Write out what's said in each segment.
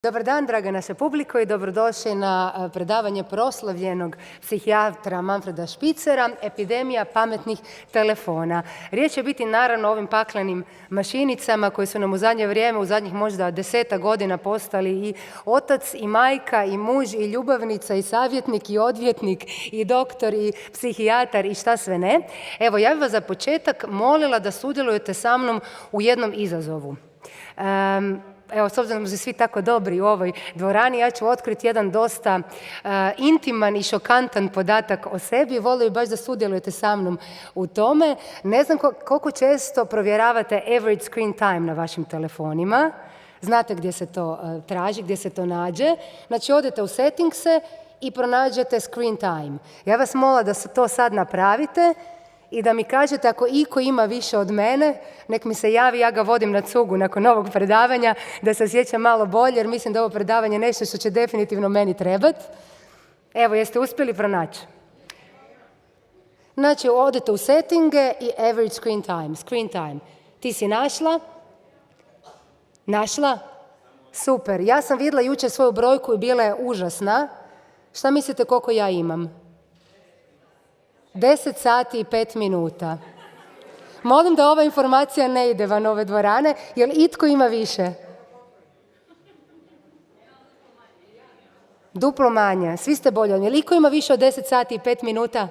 Dobar dan, draga naša publiko, i dobrodošli na predavanje proslavljenog psihijatra Manfreda Spicera, Epidemija pametnih telefona. Riječ će biti naravno o ovim paklenim mašinicama koje su nam u zadnje vrijeme, u zadnjih možda 10 godina postali i otac, i majka, i muž, i ljubavnica, i savjetnik, i odvjetnik, i doktor, i psihijatar, i šta sve ne. Evo, ja bih vas za početak molila da sudjelujete sa mnom u jednom izazovu. Evo, s obzirom da smo svi tako dobri u ovoj dvorani, ja ću otkriti jedan dosta intiman i šokantan podatak o sebi. Volio bih baš da sudjelujete sa mnom u tome. Ne znam koliko često provjeravate average screen time na vašim telefonima. Znate gdje se to traži, gdje se to nađe. Znači, odete u settingse i pronađete screen time. Ja vas molim da to sad napravite i da mi kažete ako iko ima više od mene, nek mi se javi, ja ga vodim na cugu nakon ovog predavanja, da se osjećam malo bolje, jer mislim da ovo predavanje je nešto što će definitivno meni trebati. Evo, jeste uspjeli pronaći? Znači, odete u settinge i average screen time. Ti si našla? Našla? Super. Ja sam vidjela jučer svoju brojku i bila je užasna. Šta mislite koliko ja imam? 10 sati i 5 minuta. Molim da ova informacija ne ide van ove dvorane. Jel itko ima više? Duplo manje. Svi ste bolji. Jel itko ima više od 10 sati i 5 minuta?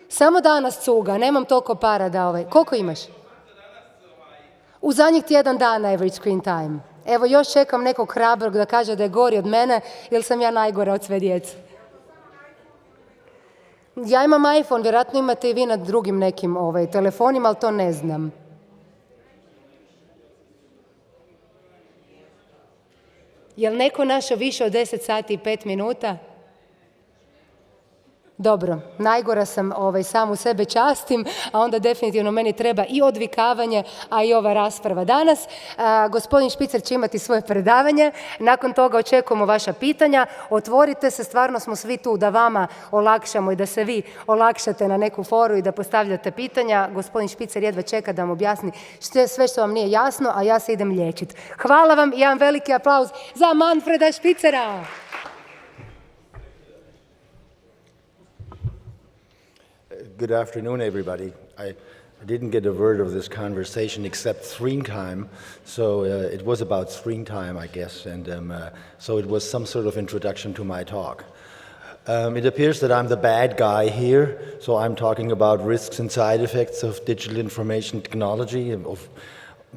Samo danas cuga. Nemam toliko para da Koliko imaš? U zadnjih tjedan dana average screen time. Evo, još čekam nekog hrabrog da kaže da je gori od mene, jer sam ja najgora od sve djece. Ja imam iPhone, vjerojatno imate i vi na drugim nekim telefonima, ali to ne znam. Jel neko našao više od 10 sati i 5 minuta? Dobro, najgora sam, samu sebe častim, a onda definitivno meni treba i odvikavanje, a i ova rasprava danas. Gospodin Špicer će imati svoje predavanje, nakon toga očekujemo vaša pitanja. Otvorite se, stvarno smo svi tu da vama olakšamo i da se vi olakšate na neku foru i da postavljate pitanja. Gospodin Špicer jedva čeka da vam objasni sve što vam nije jasno, a ja se idem liječiti. Hvala vam i jedan veliki aplauz za Manfreda Spicera. Good afternoon, everybody. I didn't get a word of this conversation except screen time, so it was about screen time, I guess, and so it was some sort of introduction to my talk. It appears that I'm the bad guy here, so I'm talking about risks and side effects of digital information technology.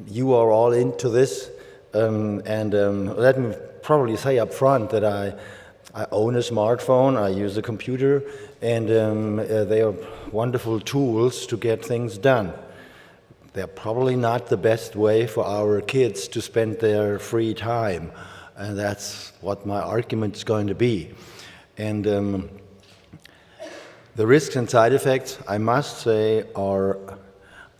You are all into this, and let me probably say up front that I own a smartphone, I use a computer, and they are wonderful tools to get things done. They're probably not the best way for our kids to spend their free time, and that's what my argument is going to be. And the risks and side effects, I must say, are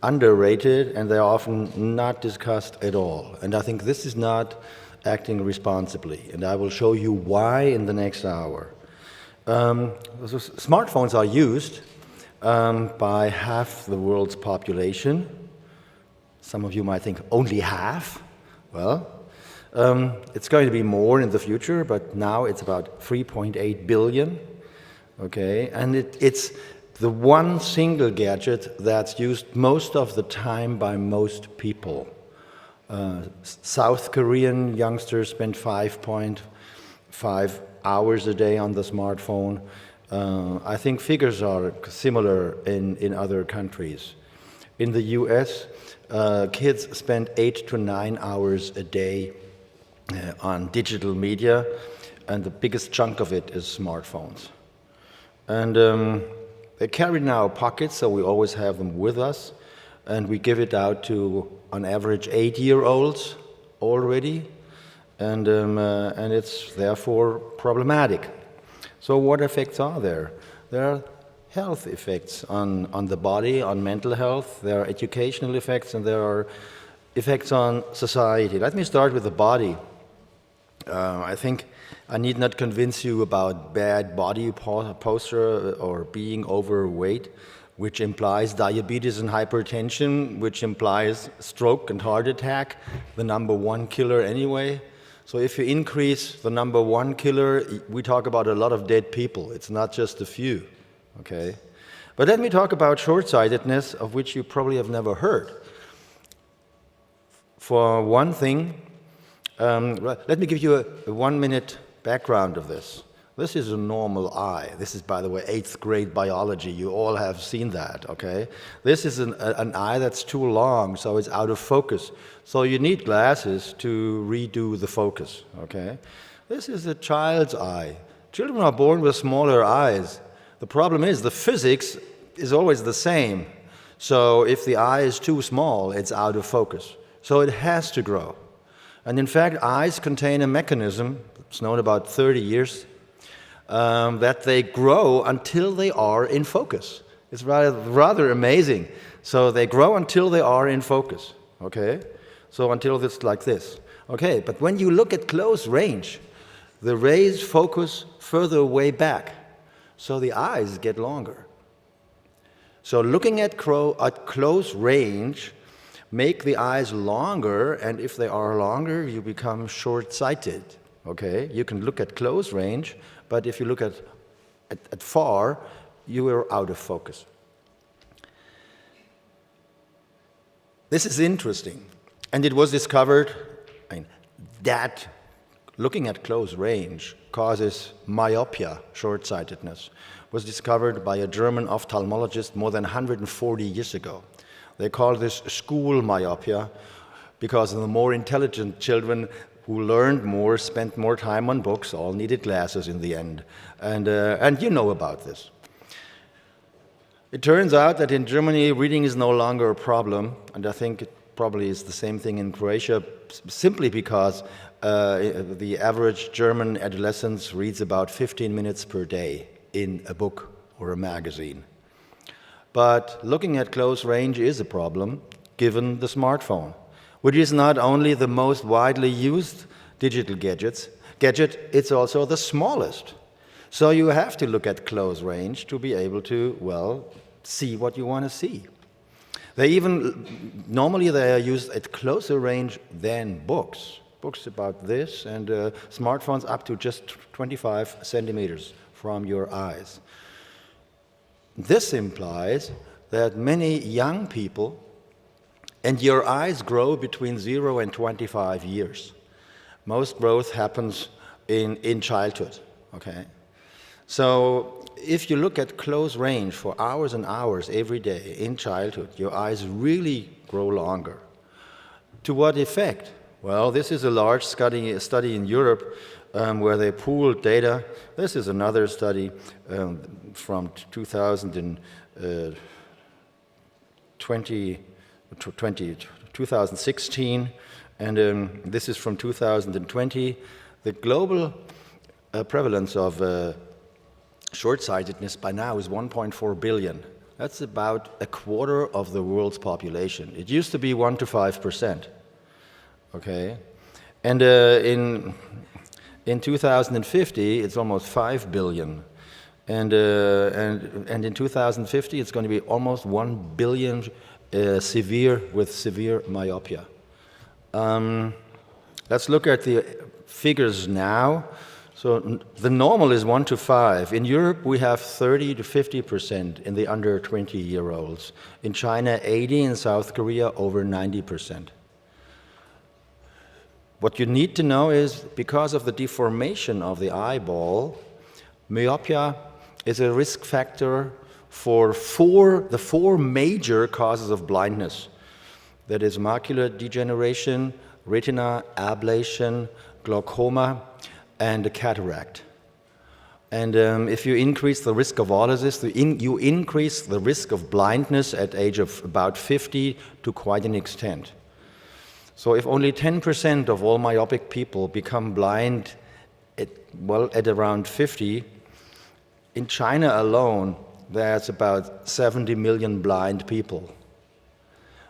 underrated, and they're often not discussed at all. And I think this is not acting responsibly, and I will show you why in the next hour. Smartphones are used by half the world's population. Some of you might think only half. Well, it's going to be more in the future, but now it's about 3.8 billion. Okay, and it's the one single gadget that's used most of the time by most people. South Korean youngsters spend 5.5 hours a day on the smartphone. I think figures are similar in other countries. In the US, kids spend 8 to 9 hours a day on digital media, and the biggest chunk of it is smartphones. And they're carried in our pockets, so we always have them with us, and we give it out to, on average, 8-year-olds already, and it's therefore problematic. So what effects are there? There are health effects on the body, on mental health, there are educational effects, and there are effects on society. Let me start with the body. I think I need not convince you about bad body posture or being overweight. which implies diabetes and hypertension, which implies stroke and heart attack, the number one killer anyway. So if you increase the number one killer, we talk about a lot of dead people. It's not just a few, okay? But let me talk about short-sightedness, of which you probably have never heard. For one thing, let me give you a 1-minute background of this. This is a normal eye. This is, by the way, 8th grade biology. You all have seen that, okay? This is an eye that's too long, so it's out of focus. So you need glasses to redo the focus, okay? This is a child's eye. Children are born with smaller eyes. The problem is the physics is always the same. So if the eye is too small, it's out of focus. So it has to grow. And in fact, eyes contain a mechanism, it's known about 30 years, that they grow until they are in focus. It's rather amazing. So they grow until they are in focus, okay? So until it's like this. Okay, but when you look at close range, the rays focus further way back, so the eyes get longer. So looking at close range make the eyes longer, and if they are longer, you become short-sighted, okay? You can look at close range, but if you look at far, you are out of focus. This is interesting, and it was discovered that looking at close range causes myopia, short-sightedness, was discovered by a German ophthalmologist more than 140 years ago. They call this school myopia because the more intelligent children who learned more, spent more time on books, all needed glasses in the end. And you know about this. It turns out that in Germany, reading is no longer a problem, and I think it probably is the same thing in Croatia, simply because the average German adolescent reads about 15 minutes per day in a book or a magazine. But looking at close range is a problem, given the smartphone, which is not only the most widely used digital gadget, it's also the smallest. So you have to look at close range to be able to, well, see what you want to see. Normally they are used at closer range than books. Books about this, and smartphones up to just 25 centimeters from your eyes. This implies that many young people, and your eyes grow between 0 and 25 years. Most growth happens in childhood, okay? So if you look at close range for hours and hours every day in childhood, your eyes really grow longer. To what effect? Well, this is a large study in Europe where they pooled data. This is another study from 2016, and this is from 2020. The global prevalence of short-sightedness by now is 1.4 billion. That's about a quarter of the world's population. It used to be 1 to 5%. Okay, and in 2050 it's almost 5 billion, and in 2050 it's going to be almost 1 billion severe myopia. Let's look at the figures now. So the normal is 1 to 5. In Europe we have 30 to 50% in the under 20-year-olds. In China 80, in South Korea over 90%. What you need to know is, because of the deformation of the eyeball, myopia is a risk factor for the four major causes of blindness. That is macular degeneration, retina ablation, glaucoma, and a cataract. And if you increase the risk of all of this, you increase the risk of blindness at age of about 50 to quite an extent. So if only 10% of all myopic people become blind at around 50, in China alone, there's about 70 million blind people,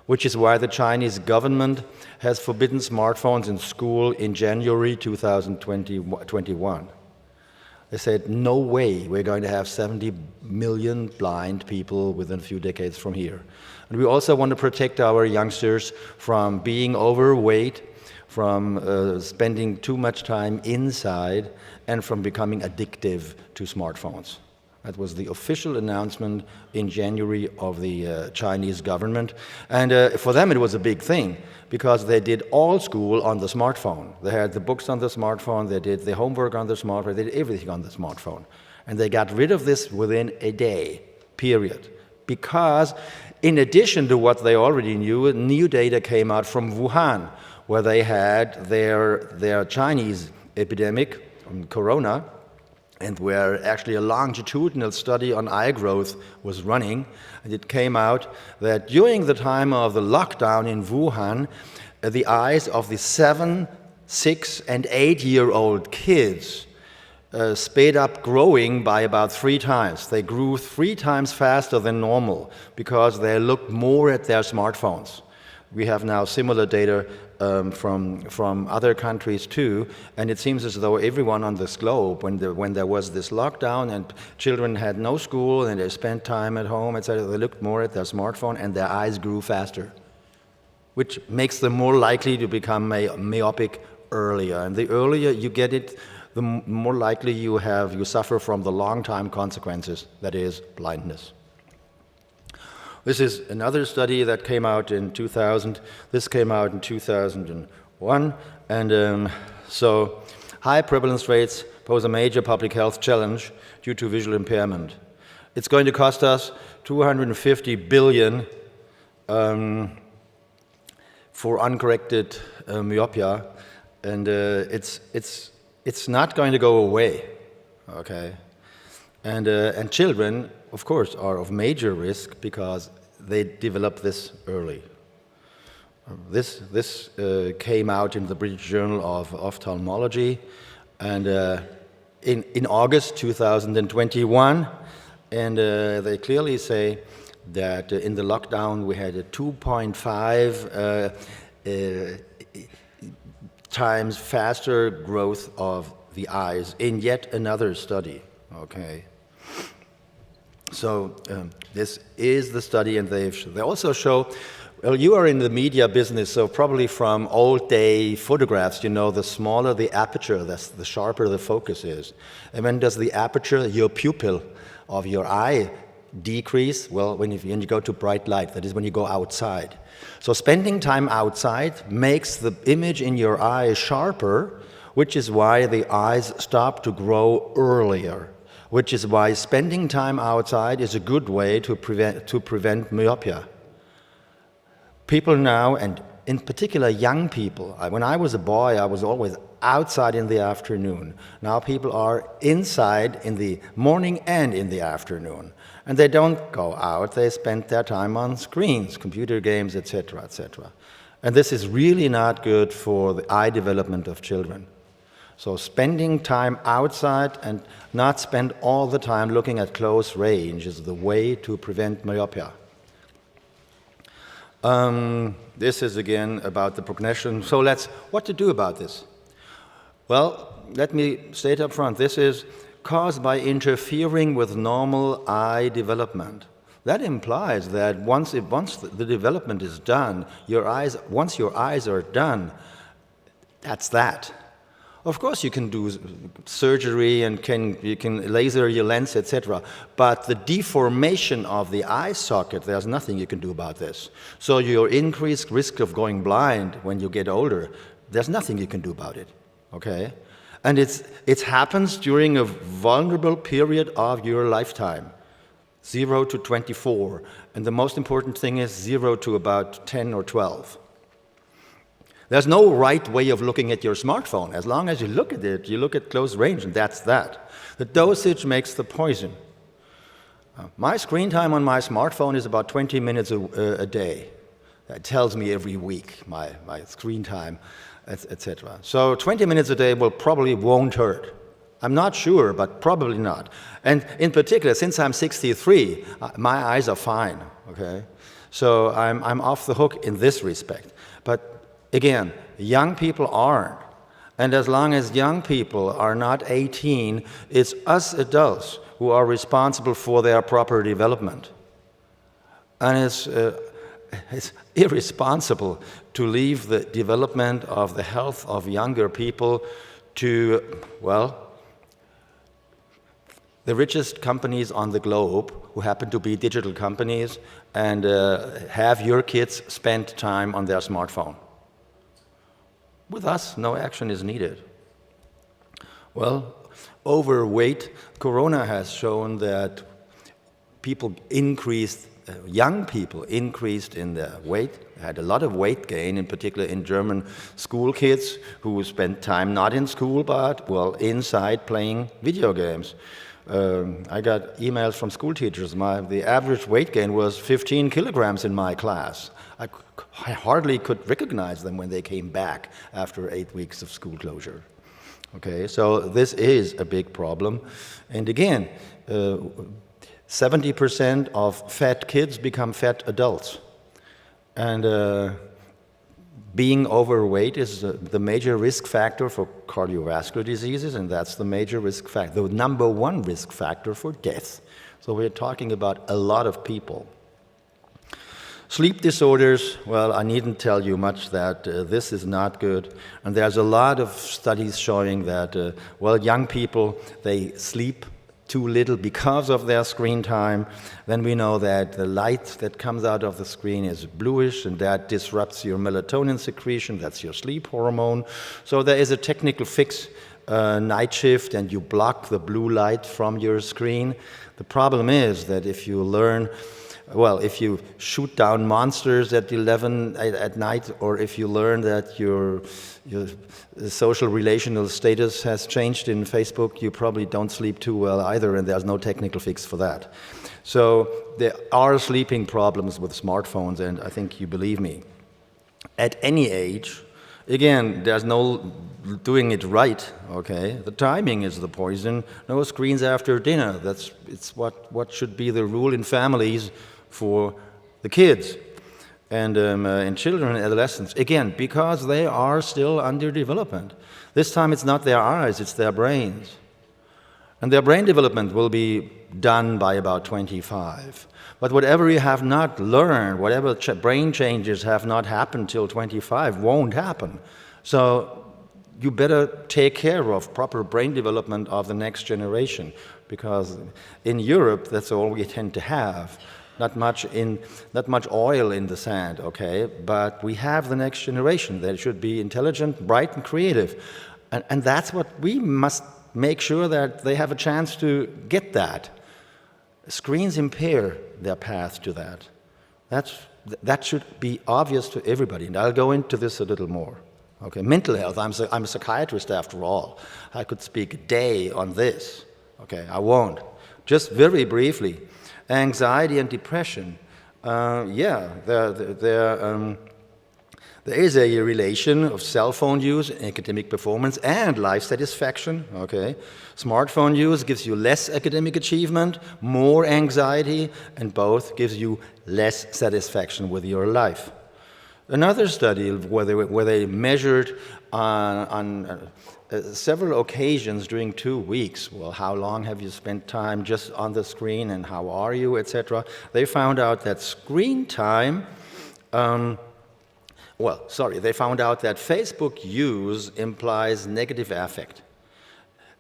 which is why the Chinese government has forbidden smartphones in school in January 2021. They said, no way we're going to have 70 million blind people within a few decades from here. And we also want to protect our youngsters from being overweight, from spending too much time inside, and from becoming addictive to smartphones. That was the official announcement in January of the Chinese government. And for them it was a big thing, because they did all school on the smartphone. They had the books on the smartphone, they did the homework on the smartphone, they did everything on the smartphone. And they got rid of this within a day, period. Because in addition to what they already knew, new data came out from Wuhan, where they had their Chinese epidemic, corona, and where actually a longitudinal study on eye growth was running. And it came out that during the time of the lockdown in Wuhan, the eyes of the 7, 6, and 8-year-old kids sped up growing by about 3 times. They grew 3 times faster than normal because they looked more at their smartphones. We have now similar data from other countries too, and it seems as though everyone on this globe, when there was this lockdown and children had no school and they spent time at home, etc., they looked more at their smartphone and their eyes grew faster, which makes them more likely to become myopic earlier. And the earlier you get it, the more likely you suffer from the long-time consequences, that is, blindness. This is another study that came out in 2000. This came out in 2001. And so high prevalence rates pose a major public health challenge due to visual impairment. It's going to cost us $250 billion for uncorrected myopia, and it's not going to go away, okay? And children, of course, are of major risk because they develop this early. This came out in the British Journal of Ophthalmology, and in August 2021, and they clearly say that in the lockdown we had a 2.5 times faster growth of the eyes in yet another study. Okay. So this is the study, and they also show. Well, you are in the media business, so probably from old day photographs, you know, the smaller the aperture, the sharper the focus is. And when does the aperture, your pupil of your eye, decrease? Well, when you go to bright light, that is when you go outside. So spending time outside makes the image in your eye sharper, which is why the eyes stop to grow earlier, which is why spending time outside is a good way to prevent myopia. People now, and in particular young people, when I was a boy, I was always outside in the afternoon. Now people are inside in the morning and in the afternoon. And they don't go out, they spend their time on screens, computer games, etc., etc. And this is really not good for the eye development of children. So spending time outside and not spend all the time looking at close range is the way to prevent myopia. This is again about the progression. So what to do about this? Well, let me state up front, this is caused by interfering with normal eye development. That implies that once the development is done, once your eyes are done, that's that. Of course, you can do surgery and you can laser your lens, etc. But the deformation of the eye socket, there's nothing you can do about this. So your increased risk of going blind when you get older, there's nothing you can do about it. Okay? And it happens during a vulnerable period of your lifetime, 0 to 24. And the most important thing is 0 to about 10 or 12. There's no right way of looking at your smartphone. As long as you look at it, you look at close range, and that's that. The dosage makes the poison. My screen time on my smartphone is about 20 minutes a day. That tells me every week my screen time, etc. So 20 minutes a day probably won't hurt. I'm not sure, but probably not. And in particular, since I'm 63, my eyes are fine. Okay, so I'm off the hook in this respect. But again, young people aren't. And as long as young people are not 18, it's us adults who are responsible for their proper development. And it's irresponsible to leave the development of the health of younger people to, well, the richest companies on the globe, who happen to be digital companies, and have your kids spend time on their smartphone. With us, no action is needed. Well, overweight, Corona has shown that people increased, young people increased in their weight, had a lot of weight gain, in particular in German school kids who spent time not in school, but, well, inside playing video games. I got emails from school teachers. The average weight gain was 15 kilograms in my class. I hardly could recognize them when they came back after 8 weeks of school closure. Okay, so this is a big problem. And again, 70% of fat kids become fat adults. And being overweight is the major risk factor for cardiovascular diseases, and that's the major risk factor, the number one risk factor for death. So we're talking about a lot of people. Sleep disorders, well, I needn't tell you much that this is not good. And there's a lot of studies showing that, well, young people, they sleep too little because of their screen time. Then we know that the light that comes out of the screen is bluish, and that disrupts your melatonin secretion. That's your sleep hormone. So there is a technical fix, night shift, and you block the blue light from your screen. The problem is that if you learn, well, if you shoot down monsters at 11 at night, or if you learn that your social relational status has changed in Facebook, you probably don't sleep too well either, and there's no technical fix for that. So there are sleeping problems with smartphones, and I think you believe me. At any age, again, there's no doing it right, okay? The timing is the poison. No screens after dinner. It's what should be the rule in families for the kids. And in children and adolescents, again, because they are still under development. This time it's not their eyes, it's their brains. And their brain development will be done by about 25. But whatever you have not learned, whatever brain changes have not happened till 25, won't happen. So you better take care of proper brain development of the next generation, because in Europe, that's all we tend to have. Not much oil in the sand, okay? But we have the next generation that should be intelligent, bright, and creative. And that's what we must make sure that they have a chance to get that. Screens impair their path to that. That should be obvious to everybody, and I'll go into this a little more. Okay, mental health, I'm a psychiatrist after all. I could speak a day on this. Okay, I won't. Just very briefly. Anxiety and depression, there is a relation of cell phone use, academic performance, and life satisfaction, okay? Smartphone use gives you less academic achievement, more anxiety, and both gives you less satisfaction with your life. Another study where they measured on several occasions during 2 weeks, well, how long have you spent time just on the screen and how are you, etc. They found out that screen time, they found out that Facebook use implies negative affect.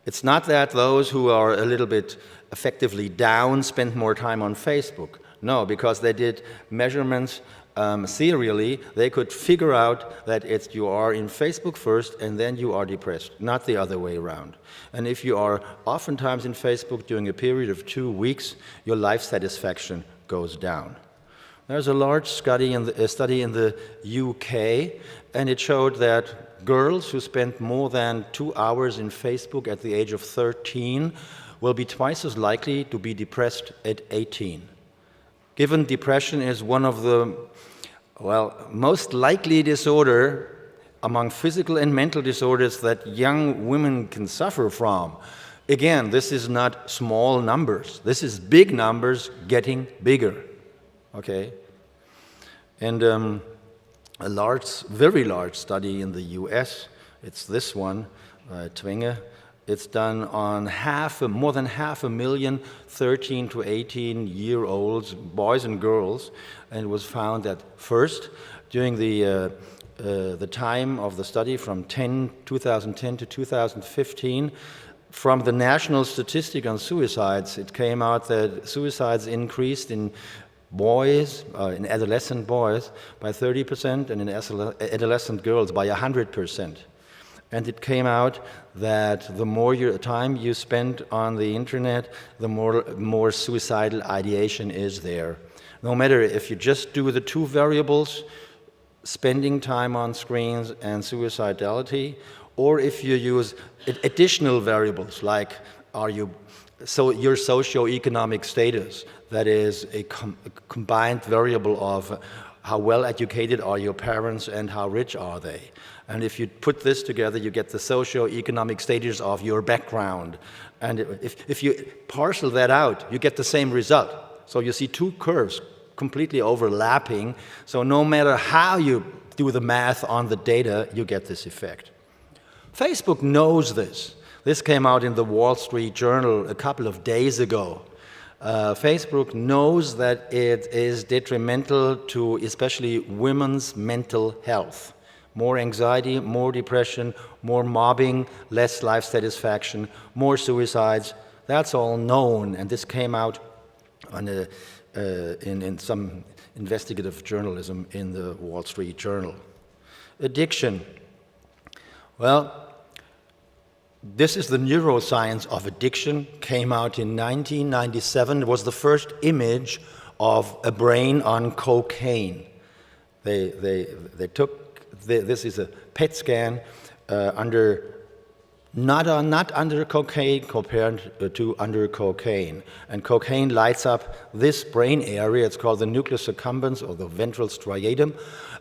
It's not that those who are a little bit effectively down spend more time on Facebook. No, because they did measurements serially. They could figure out that you are in Facebook first and then you are depressed, not the other way around. And if you are oftentimes in Facebook during a period of 2 weeks, your life satisfaction goes down. There's a large study in the UK, and it showed that girls who spend more than 2 hours in Facebook at the age of 13 will be twice as likely to be depressed at 18. Given depression is one of the most likely disorder among physical and mental disorders that young women can suffer from. Again, this is not small numbers. This is big numbers getting bigger, okay? And a very large study in the US It's this one, Twinge. It's done on more than 500,000 13 to 18-year-olds, boys and girls, and it was found that first, during the time of the study from 2010 to 2015, from the national statistic on suicides, it came out that suicides increased in boys, in adolescent boys, by 30%, and in adolescent girls by 100%. And it came out that the more time you spend on the internet, the more suicidal ideation is there. No matter if you just do the two variables, spending time on screens and suicidality, or if you use additional variables like your socioeconomic status, that is a combined variable of how well educated are your parents and how rich are they. And if you put this together, you get the socioeconomic status of your background. And if you parcel that out, you get the same result. So you see two curves completely overlapping. So no matter how you do the math on the data, you get this effect. Facebook knows this. This came out in the Wall Street Journal a couple of days ago. Facebook knows that it is detrimental to especially women's mental health. More anxiety, more depression, more mobbing, less life satisfaction, more suicides. That's all known, and this came out on in some investigative journalism in the Wall Street Journal. Addiction. Well, this is the neuroscience of addiction, came out in 1997. It was the first image of a brain on cocaine. They took, this is a PET scan not under cocaine compared to under cocaine. And cocaine lights up this brain area. It's called the nucleus accumbens or the ventral striatum.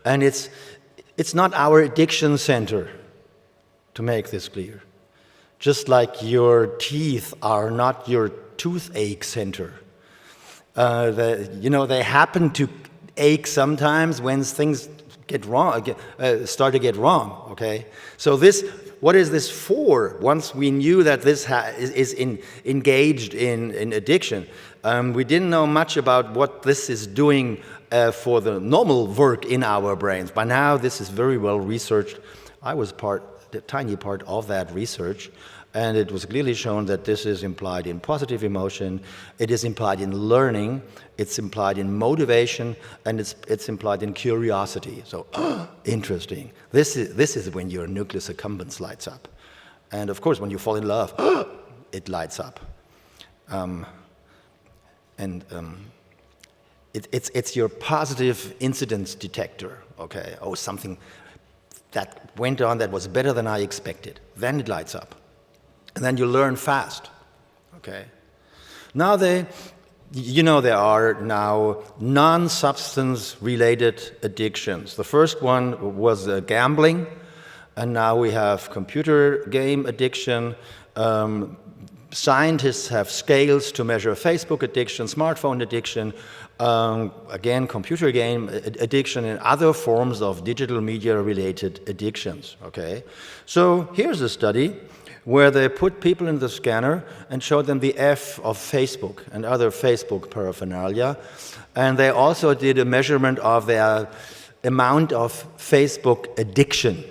And it's not our addiction center, to make this clear. Just like your teeth are not your toothache center. They happen to ache sometimes when things get wrong, start to get wrong, okay? So what is this for? Once we knew that this is engaged in addiction, we didn't know much about what this is doing for the normal work in our brains. By now, this is very well researched. I was the tiny part of that research, and it was clearly shown that this is implied in positive emotion, it is implied in learning, it's implied in motivation, and it's implied in curiosity. So, interesting. This is when your nucleus accumbens lights up. And of course, when you fall in love, it lights up. It's your positive incidence detector, okay? Oh, something that went on that was better than I expected. Then it lights up. And then you learn fast, okay? Now there are now non-substance related addictions. The first one was gambling, and now we have computer game addiction. Scientists have scales to measure Facebook addiction, smartphone addiction, again, computer game addiction, and other forms of digital media-related addictions, okay? So here's a study where they put people in the scanner and showed them the F of Facebook and other Facebook paraphernalia, and they also did a measurement of their amount of Facebook addiction.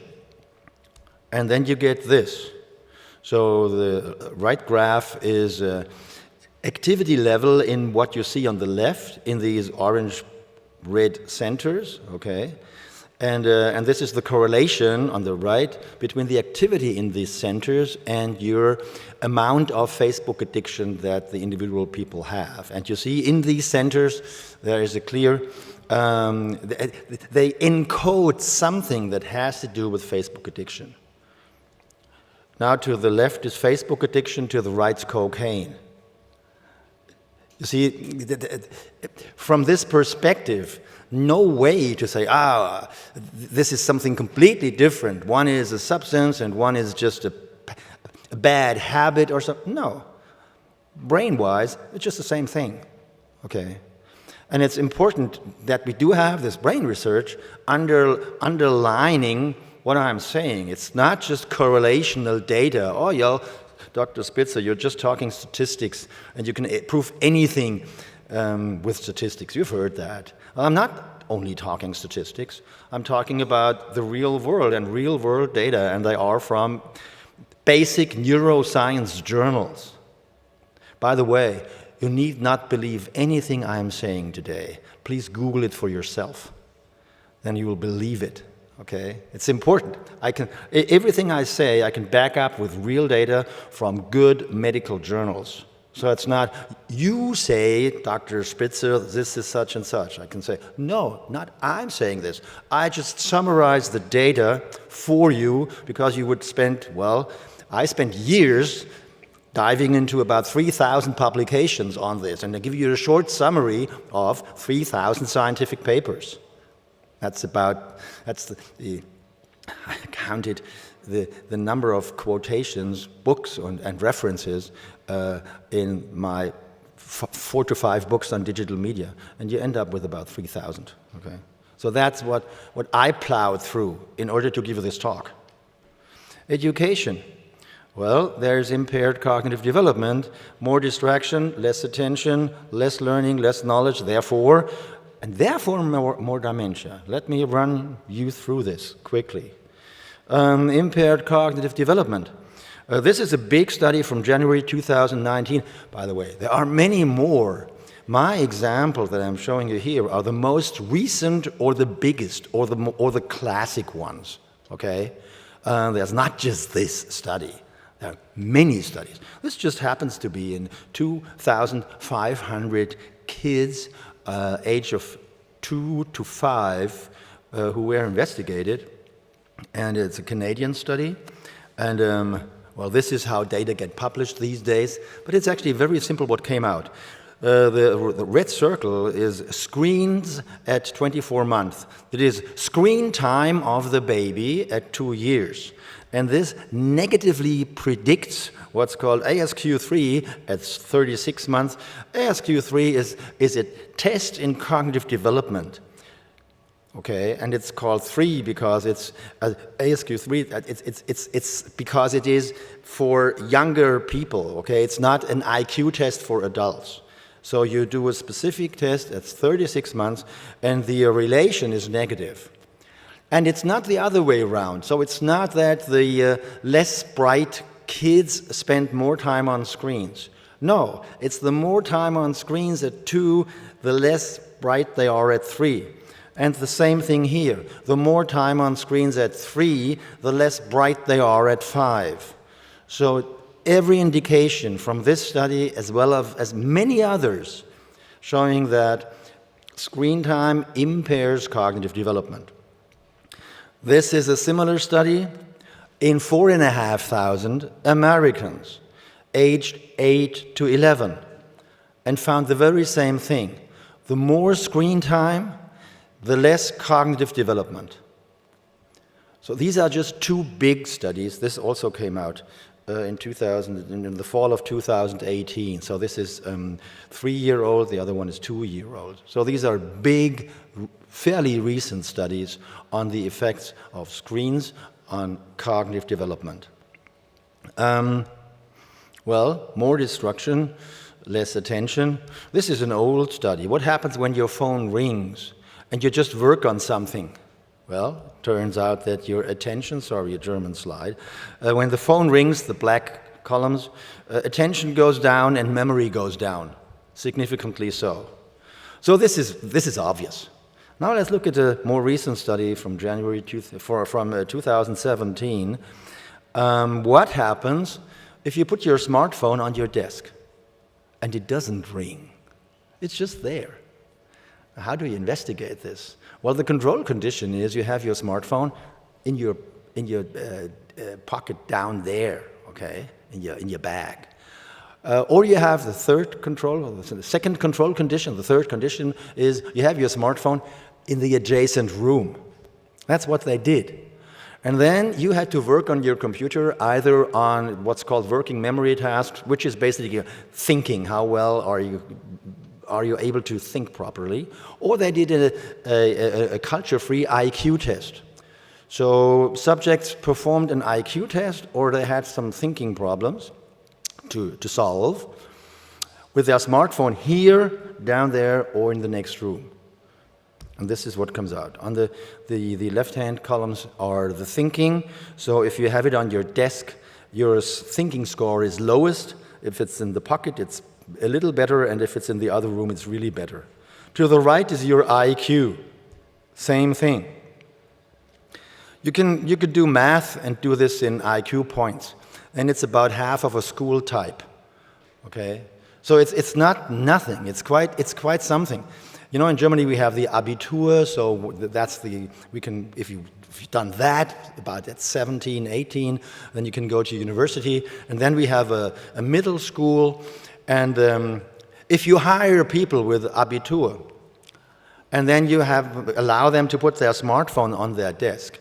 And then you get this. So the right graph is activity level in what you see on the left in these orange-red centers, okay? And this is the correlation on the right between the activity in these centers and your amount of Facebook addiction that the individual people have. And you see in these centers there is a clear, they encode something that has to do with Facebook addiction. Now to the left is Facebook addiction, to the right's cocaine. You see, from this perspective, no way to say, this is something completely different. One is a substance and one is just a bad habit or something. No. Brain-wise, it's just the same thing, okay? And it's important that we do have this brain research underlining what I'm saying. It's not just correlational data. Oh, yeah, Dr. Spitzer, you're just talking statistics, and you can prove anything with statistics. You've heard that. I'm not only talking statistics. I'm talking about the real world and real world data, and they are from basic neuroscience journals. By the way, you need not believe anything I am saying today. Please Google it for yourself. Then you will believe it. Okay? It's important. Everything I say, I can back up with real data from good medical journals. So it's not, you say, Dr. Spitzer, this is such and such. I can say, no, not I'm saying this. I just summarize the data for you because you would spend, well, I spent years diving into about 3,000 publications on this, and I give you a short summary of 3,000 scientific papers. I counted the number of quotations, books, and references in my 4 to 5 books on digital media, and you end up with about 3,000. Okay, so that's what I plowed through in order to give this talk. Education. Well, there's impaired cognitive development, more distraction, less attention, less learning, less knowledge, therefore more dementia. Let me run you through this quickly. Impaired cognitive development. This is a big study from January 2019. By the way, there are many more. My examples that I'm showing you here are the most recent or the biggest or the classic ones. Okay? There's not just this study. There are many studies. This just happens to be in 2,500 kids age of 2 to 5 who were investigated. And it's a Canadian study. And, well, this is how data get published these days. But it's actually very simple what came out. The red circle is screens at 24 months. It is screen time of the baby at 2 years. And this negatively predicts what's called ASQ3 at 36 months. ASQ3 is a test in cognitive development. Okay, and it's called 3 because it's ASQ3. It's because it is for younger people. Okay, it's not an IQ test for adults. So you do a specific test at 36 months, and the relation is negative. And it's not the other way around. So it's not that the less bright kids spend more time on screens. No, it's the more time on screens at 2, the less bright they are at 3. And the same thing here. The more time on screens at 3, the less bright they are at 5. So every indication from this study, as well as many others, showing that screen time impairs cognitive development. This is a similar study in 4,500 Americans aged 8 to 11 and found the very same thing. The more screen time, the less cognitive development. So these are just 2 big studies. This also came out in the fall of 2018. So this is 3-year-old, the other one is 2-year-old. So these are big, fairly recent studies on the effects of screens on cognitive development. Well, more distraction, less attention. This is an old study. What happens when your phone rings and you just work on something? Well, turns out that your attention, sorry, a German slide, when the phone rings, the black columns, attention goes down and memory goes down, significantly so. So this is obvious. Now let's look at a more recent study from January 2017. What happens if you put your smartphone on your desk and it doesn't ring? It's just there. How do you investigate this? Well, the control condition is you have your smartphone in your pocket down there, okay, in your bag. Or you have the third control, or the second control condition. The third condition is you have your smartphone in the adjacent room. That's what they did. And then you had to work on your computer either on what's called working memory tasks, which is basically thinking. How well are you able to think properly? Or they did a culture-free IQ test. So subjects performed an IQ test, or they had some thinking problems to solve with their smartphone here, down there, or in the next room. And this is what comes out. On the left-hand columns are the thinking. So if you have it on your desk, your thinking score is lowest. If it's in the pocket, it's a little better, and if it's in the other room, it's really better. To the right is your IQ. Same thing. You could do math and do this in IQ points, and it's about half of a school type. Okay, so it's not nothing. It's quite something. You know, in Germany we have the Abitur, so that's if you've done that, about at 17, 18, then you can go to university, and then we have a middle school, and if you hire people with Abitur, and then you allow them to put their smartphone on their desk,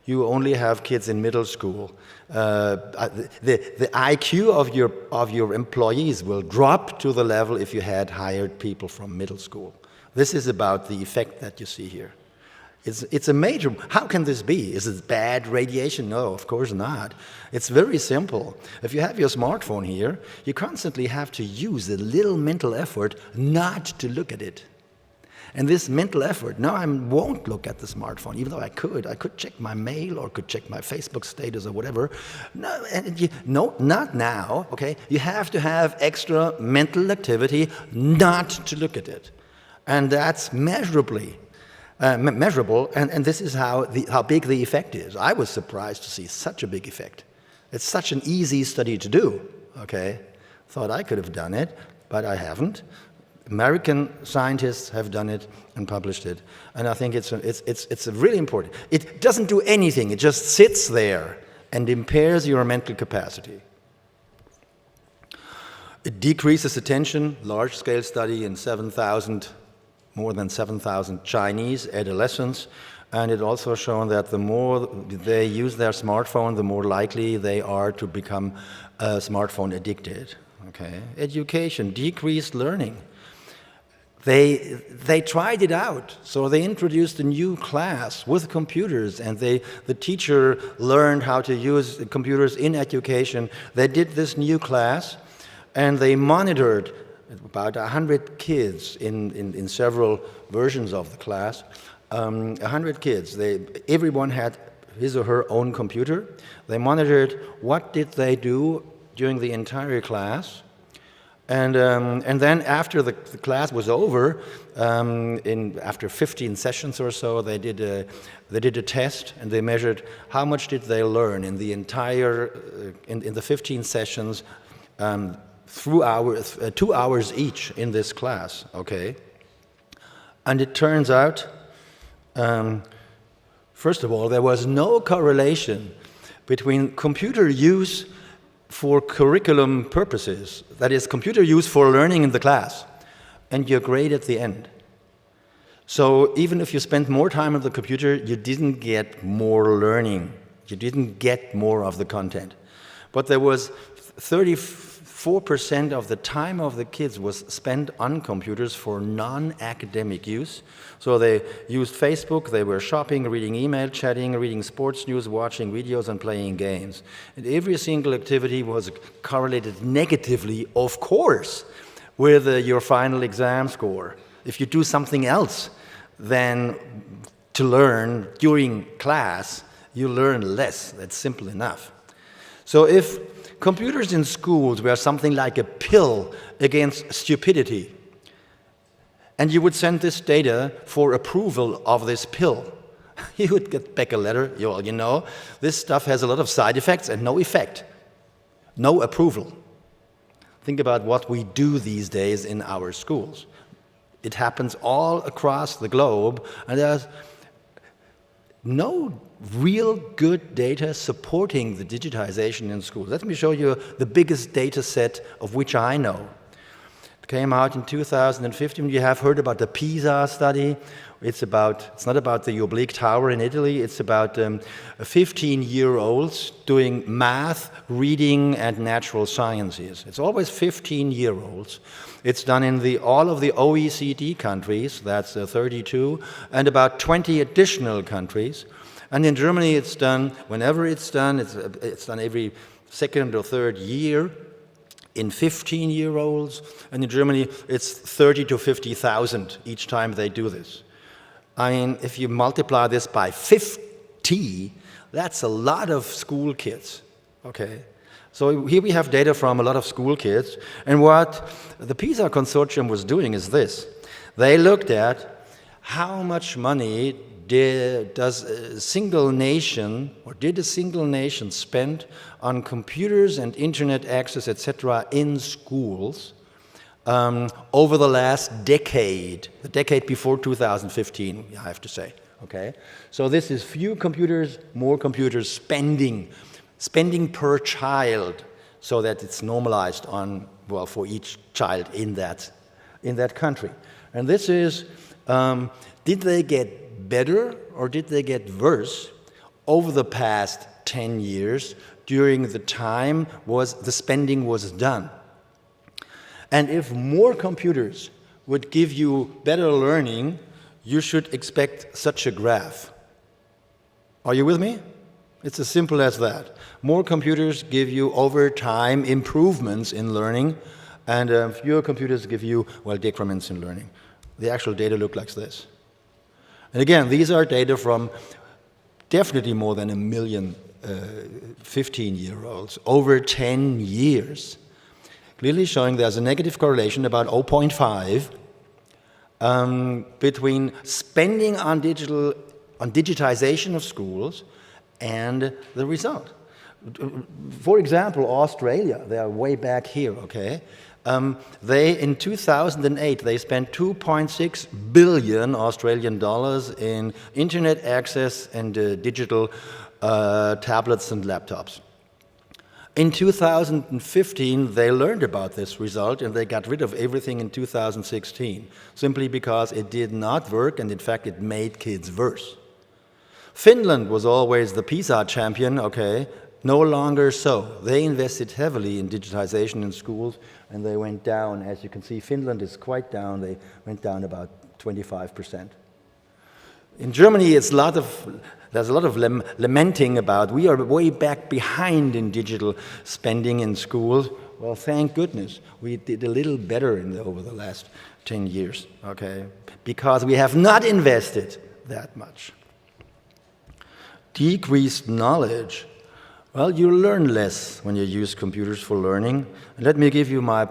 you only have kids in middle school. The IQ of your employees will drop to the level if you had hired people from middle school. This is about the effect that you see here. It's a major. How can this be? Is it bad radiation? No, of course not. It's very simple. If you have your smartphone here, you constantly have to use a little mental effort not to look at it. And this mental effort, now I won't look at the smartphone, even though I could check my mail or could check my Facebook status or whatever. No, not now, okay? You have to have extra mental activity not to look at it. And that's measurable, and this is how big the effect is. I was surprised to see such a big effect. It's such an easy study to do, okay? Thought I could have done it, but I haven't. American scientists have done it and published it, and I think it's really important. It doesn't do anything, it just sits there and impairs your mental capacity. It decreases attention, large-scale study in more than 7,000 Chinese adolescents, and it also shown that the more they use their smartphone, the more likely they are to become smartphone addicted. Okay. Education, decreased learning. They tried it out, so they introduced a new class with computers, and the teacher learned how to use computers in education. They did this new class, and they monitored about 100 kids in several versions of the class. 100 kids. Everyone had his or her own computer. They monitored what did they do during the entire class. And then after the class was over, after 15 sessions or so, they did a test, and they measured how much did they learn in the entire in the 15 sessions. Through 2 hours each in this class, okay? And it turns out, first of all, there was no correlation between computer use for curriculum purposes, that is, computer use for learning in the class, and your grade at the end. So even if you spent more time on the computer, you didn't get more learning. You didn't get more of the content. But there was 34% of the time of the kids was spent on computers for non-academic use. So they used Facebook, they were shopping, reading email, chatting, reading sports news, watching videos, and playing games. And every single activity was correlated negatively, of course, with your final exam score. If you do something else than to learn during class, you learn less. That's simple enough. So if computers in schools were something like a pill against stupidity, and you would send this data for approval of this pill, you would get back a letter, you know, this stuff has a lot of side effects and no effect, no approval. Think about what we do these days in our schools. It happens all across the globe, and there's no real good data supporting the digitization in schools. Let me show you the biggest data set of which I know. It came out in 2015. You have heard about the PISA study. It's not about the oblique tower in Italy. It's about 15-year-olds doing math, reading, and natural sciences. It's always 15-year-olds. It's done in all of the OECD countries, that's 32, and about 20 additional countries. And in Germany, it's done whenever it's done. It's done every second or third year in 15-year-olds. And in Germany, it's 30 to 50,000 each time they do this. I mean, if you multiply this by 50, that's a lot of school kids, okay? So here we have data from a lot of school kids, and what the PISA consortium was doing is this. They looked at how much money did a single nation spend on computers and internet access, etc., in schools over the last decade, the decade before 2015, I have to say, okay? So this is few computers, more computers, spending per child, so that it's normalized on, well, for each child in that country. And this is, did they get better or did they get worse over the past 10 years during the time the spending was done? And if more computers would give you better learning, you should expect such a graph. Are you with me? It's as simple as that. More computers give you, over time, improvements in learning, and fewer computers give you, well, decrements in learning. The actual data look like this. And again, these are data from definitely more than 1 million 15-year-olds over 10 years, clearly showing there's a negative correlation, about 0.5, between spending on digitization of schools and the result. For example, Australia, they are way back here, okay? They, in 2008, they spent 2.6 billion Australian dollars in internet access and digital tablets and laptops. In 2015, they learned about this result and they got rid of everything in 2016, simply because it did not work, and in fact it made kids worse. Finland was always the PISA champion, okay? No longer so. They invested heavily in digitization in schools, and they went down. As you can see, Finland is quite down. They went down about 25%. In Germany, there's a lot of lamenting about we are way back behind in digital spending in schools. Well, thank goodness we did a little better over the last 10 years, okay? Because we have not invested that much. Decreased knowledge. Well, you learn less when you use computers for learning. Let me give you my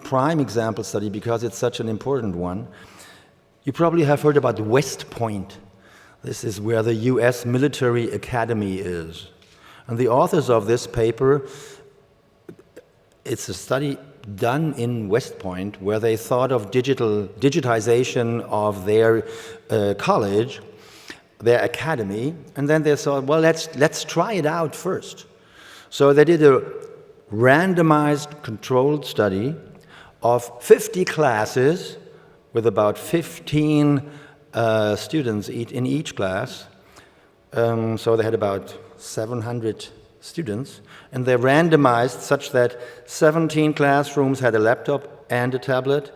prime example study because it's such an important one. You probably have heard about West Point. This is where the US military academy is. And the authors of this paper, it's a study done in West Point where they thought of digitization of their college, their academy, and then they thought, well, let's try it out first. So they did a randomized controlled study of 50 classes with about 15 students in each class. So they had about 700 students, and they randomized such that 17 classrooms had a laptop and a tablet,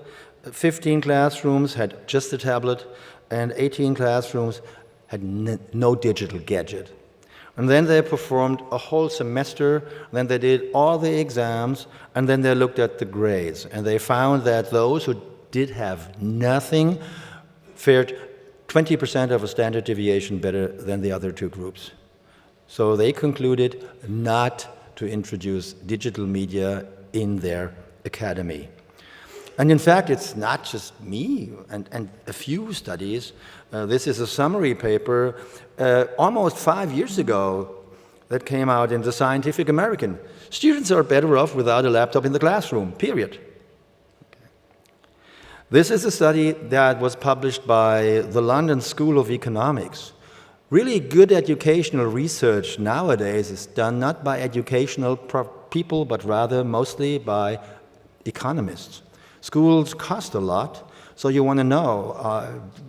15 classrooms had just a tablet, and 18 classrooms had no digital gadget. And then they performed a whole semester, then they did all the exams, and then they looked at the grades. And they found that those who did have nothing fared 20% of a standard deviation better than the other two groups. So they concluded not to introduce digital media in their academy. And in fact, it's not just me and a few studies. This is a summary paper almost 5 years ago that came out in the Scientific American. Students are better off without a laptop in the classroom, period. This is a study that was published by the London School of Economics. Really good educational research nowadays is done not by educational people, but rather mostly by economists. Schools cost a lot, so you want to know,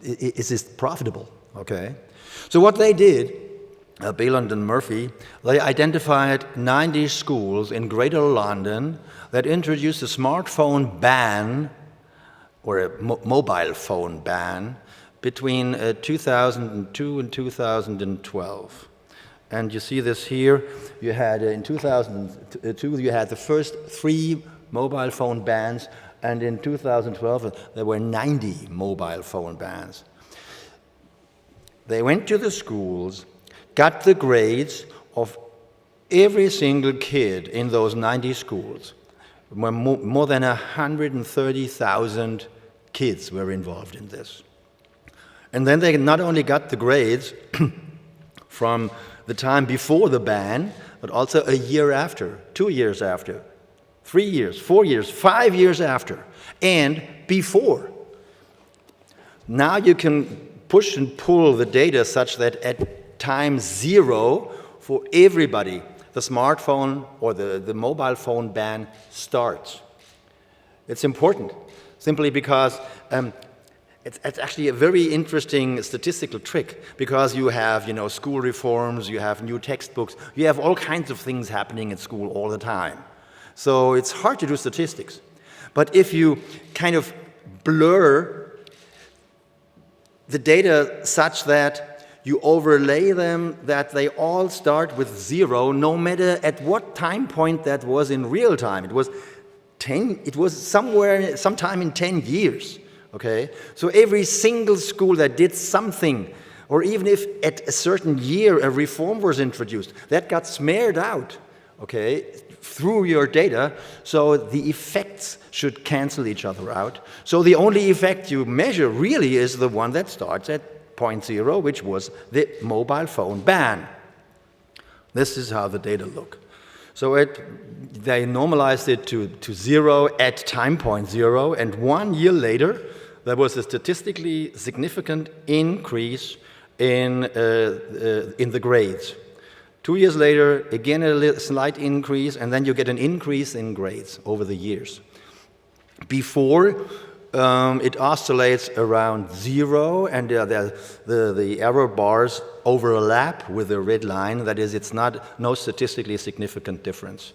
is this profitable, okay? So what they did, Beland and Murphy, they identified 90 schools in Greater London that introduced a smartphone ban, or a mobile phone ban, between 2002 and 2012. And you see this here. You had, in 2002, you had the first 3 mobile phone bans, and in 2012, there were 90 mobile phone bans. They went to the schools, got the grades of every single kid in those 90 schools. More than 130,000 kids were involved in this. And then they not only got the grades from the time before the ban, but also a year after, 2 years after, 3 years, 4 years, 5 years after, and before. Now you can push and pull the data such that at time 0 for everybody, the smartphone or the mobile phone ban starts. It's important, simply because it's actually a very interesting statistical trick, because you have, school reforms, you have new textbooks, you have all kinds of things happening at school all the time. So it's hard to do statistics. But if you kind of blur the data such that you overlay them, that they all start with 0, no matter at what time point that was in real time. It was sometime in 10 years. Okay? So every single school that did something, or even if at a certain year a reform was introduced, that got smeared out, okay, through your data, so the effects should cancel each other out. So the only effect you measure really is the one that starts at point 0, which was the mobile phone ban. This is how the data look. So they normalized it to 0 at time point 0, and 1 year later, there was a statistically significant increase in the grades. 2 years later, again a slight increase, and then you get an increase in grades over the years. Before, it oscillates around 0, and the error bars overlap with the red line. That is, it's no statistically significant difference.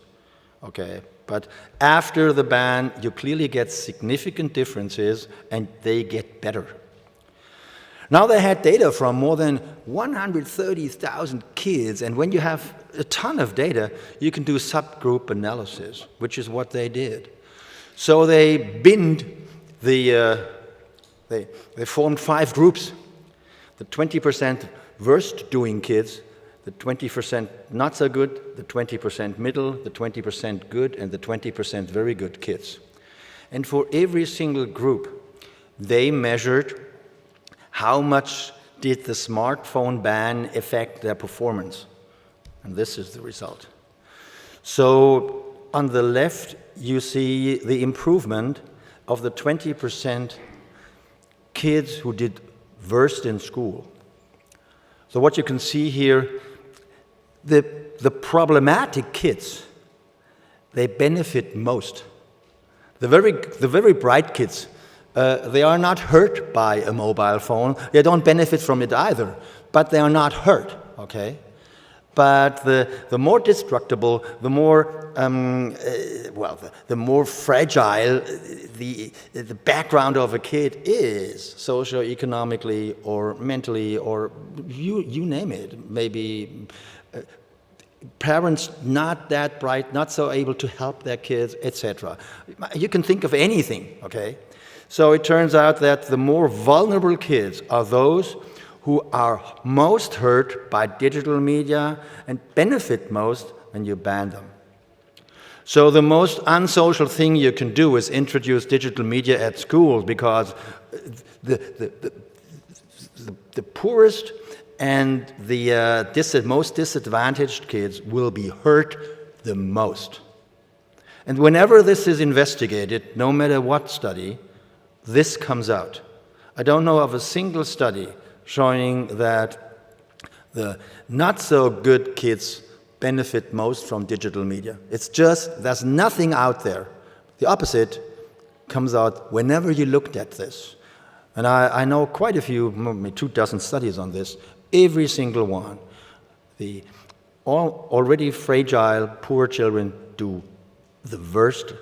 Okay. But after the ban, you clearly get significant differences, and they get better. Now they had data from more than 130,000 kids, and when you have a ton of data, you can do subgroup analysis, which is what they did. So they formed 5 groups: the 20% worst doing kids, the 20% not so good, the 20% middle, the 20% good, and the 20% very good kids. And for every single group, they measured how much did the smartphone ban affect their performance. And this is the result. So on the left, you see the improvement of the 20% kids who did worst in school. So what you can see here, the problematic kids, they benefit most. The very bright kids, they are not hurt by a mobile phone. They don't benefit from it either, but they are not hurt, okay? But the more destructible, the more the more fragile the background of a kid is, socioeconomically or mentally, or you name it. Maybe parents not that bright, not so able to help their kids, etc. You can think of anything, okay? So it turns out that the more vulnerable kids are those who are most hurt by digital media and benefit most when you ban them. So the most unsocial thing you can do is introduce digital media at school, because the poorest and the most disadvantaged kids will be hurt the most. And whenever this is investigated, no matter what study, this comes out. I don't know of a single study showing that the not-so-good kids benefit most from digital media. It's just, there's nothing out there. The opposite comes out whenever you looked at this. And I know quite a few, maybe 24 studies on this, every single one. The already fragile, poor children do the worst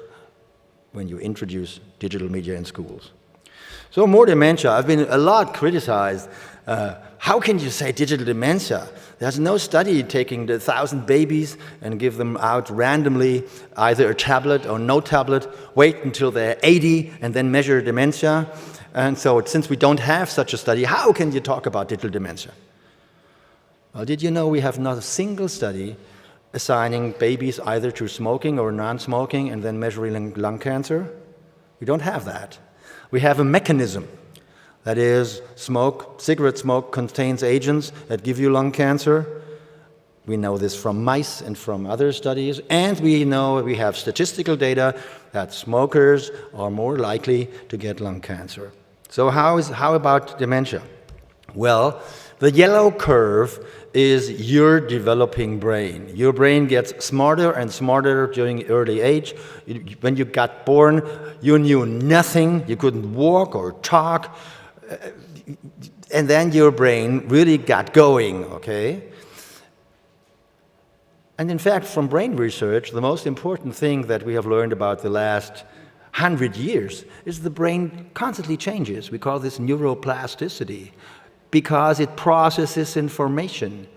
when you introduce digital media in schools. So more dementia. I've been a lot criticized. How can you say digital dementia? There's no study taking the 1,000 babies and give them out randomly, either a tablet or no tablet, wait until they're 80 and then measure dementia. And so since we don't have such a study, how can you talk about digital dementia? Well, did you know we have not a single study assigning babies either to smoking or non-smoking and then measuring lung cancer? We don't have that. We have a mechanism. That is, cigarette smoke contains agents that give you lung cancer. We know this from mice and from other studies. And we know we have statistical data that smokers are more likely to get lung cancer. So how about dementia? Well, the yellow curve is your developing brain. Your brain gets smarter and smarter during early age. When you got born, you knew nothing. You couldn't walk or talk. And then your brain really got going, okay? And in fact, from brain research, the most important thing that we have learned about the last 100 years is the brain constantly changes. We call this neuroplasticity because it processes information.